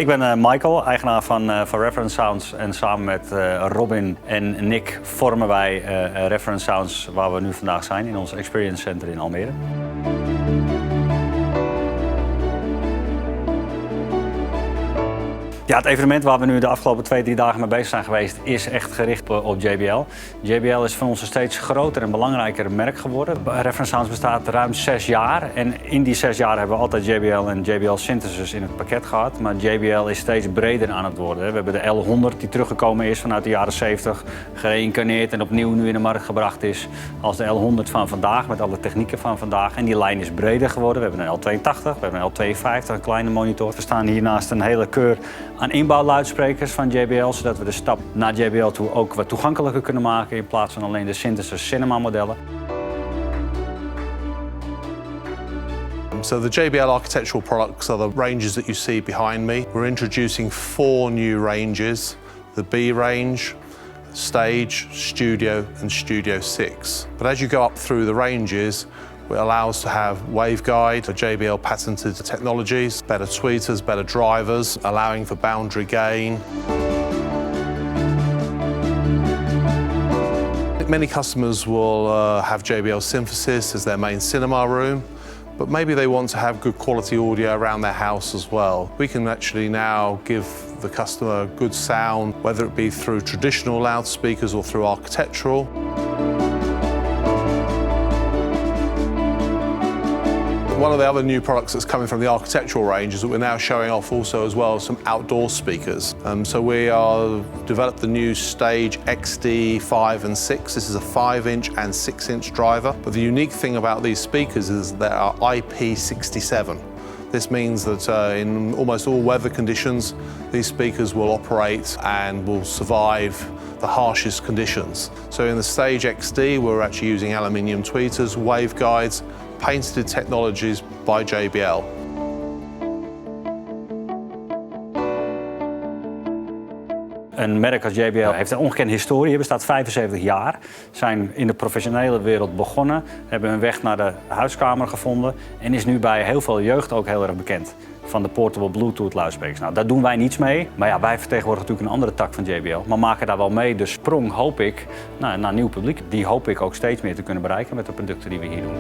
Ik ben Michael, eigenaar van Reference Sounds. En samen met Robin en Nick vormen wij Reference Sounds waar we nu vandaag zijn in ons Experience Center in Almere. Ja, het evenement waar we nu de afgelopen 2-3 dagen mee bezig zijn geweest is echt gericht op JBL. JBL is van ons een steeds groter en belangrijker merk geworden. Reference Sounds bestaat ruim 6 jaar en in die 6 jaar hebben we altijd JBL en JBL Synthesis in het pakket gehad. Maar JBL is steeds breder aan het worden. We hebben de L100 die teruggekomen is vanuit de jaren 70, gereïncarneerd en opnieuw nu in de markt gebracht is als de L100 van vandaag met alle technieken van vandaag. En die lijn is breder geworden. We hebben een L82, we hebben een L52, een kleine monitor. We staan hiernaast een hele keur aan inbouwluidsprekers van JBL, zodat we de stap naar JBL toe ook wat toegankelijker kunnen maken in plaats van alleen de Synthesis Cinema modellen. So the JBL architectural products are the ranges that you see behind me. We're introducing 4 new ranges: the B range, Stage, Studio and Studio 6. But as you go up through the ranges, it allows us to have waveguide, the JBL patented technologies, better tweeters, better drivers, allowing for boundary gain. Many customers will have JBL Synthesis as their main cinema room, but maybe they want to have good quality audio around their house as well. We can actually now give the customer good sound, whether it be through traditional loudspeakers or through architectural. One of the other new products that's coming from the architectural range is that we're now showing off also as well some outdoor speakers. So we are developed the new Stage XD 5 and 6. This is a 5-inch and 6-inch driver. But the unique thing about these speakers is they are IP67. This means that in almost all weather conditions, these speakers will operate and will survive the harshest conditions. So in the Stage XD, we're actually using aluminium tweeters, waveguides, patented technologies by JBL. Een merk als JBL heeft een ongekende historie, bestaat 75 jaar. Zijn in de professionele wereld begonnen, hebben hun weg naar de huiskamer gevonden en is nu bij heel veel jeugd ook heel erg bekend. Van de portable Bluetooth luidsprekers. Nou, daar doen wij niets mee. Maar ja, wij vertegenwoordigen natuurlijk een andere tak van JBL. Maar maken daar wel mee de sprong, hoop ik, naar nieuw publiek. Die hoop ik ook steeds meer te kunnen bereiken met de producten die we hier doen.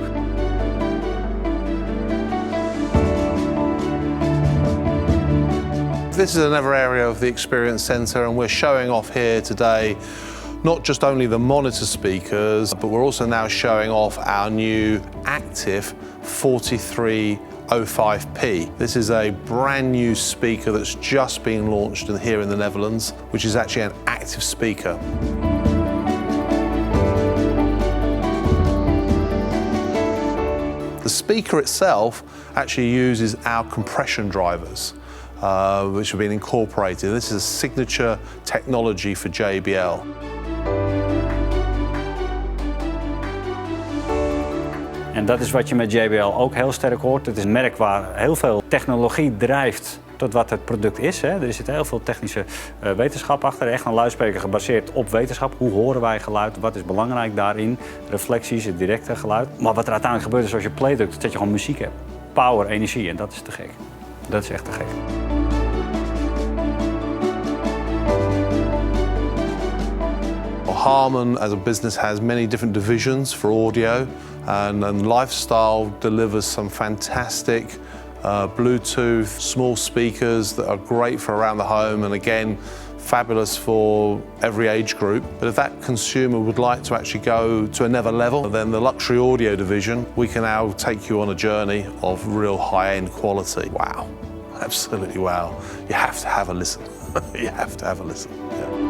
This is another area of the Experience Center, and we're showing off here today not just only the monitor speakers, but we're also now showing off our new active 4305P. This is a brand new speaker that's just been launched here in the Netherlands, which is actually an active speaker. The speaker itself actually uses our compression drivers, which have been incorporated. This is a signature technology for JBL. En dat is wat je met JBL ook heel sterk hoort. Het is een merk waar heel veel technologie drijft tot wat het product is. Er zit heel veel technische wetenschap achter. Echt een luidspreker gebaseerd op wetenschap. Hoe horen wij geluid? Wat is belangrijk daarin? Reflecties, het directe geluid. Maar wat er uiteindelijk gebeurt is als je play drukt, dat je gewoon muziek hebt. Power, energie en dat is te gek. Dat is echt te gek. Harman as a business has many different divisions for audio, and Lifestyle delivers some fantastic Bluetooth small speakers that are great for around the home, and again fabulous for every age group. But if that consumer would like to actually go to another level, then the luxury audio division, we can now take you on a journey of real high-end quality. Wow, absolutely wow. You have to have a listen. You have to have a listen. Yeah.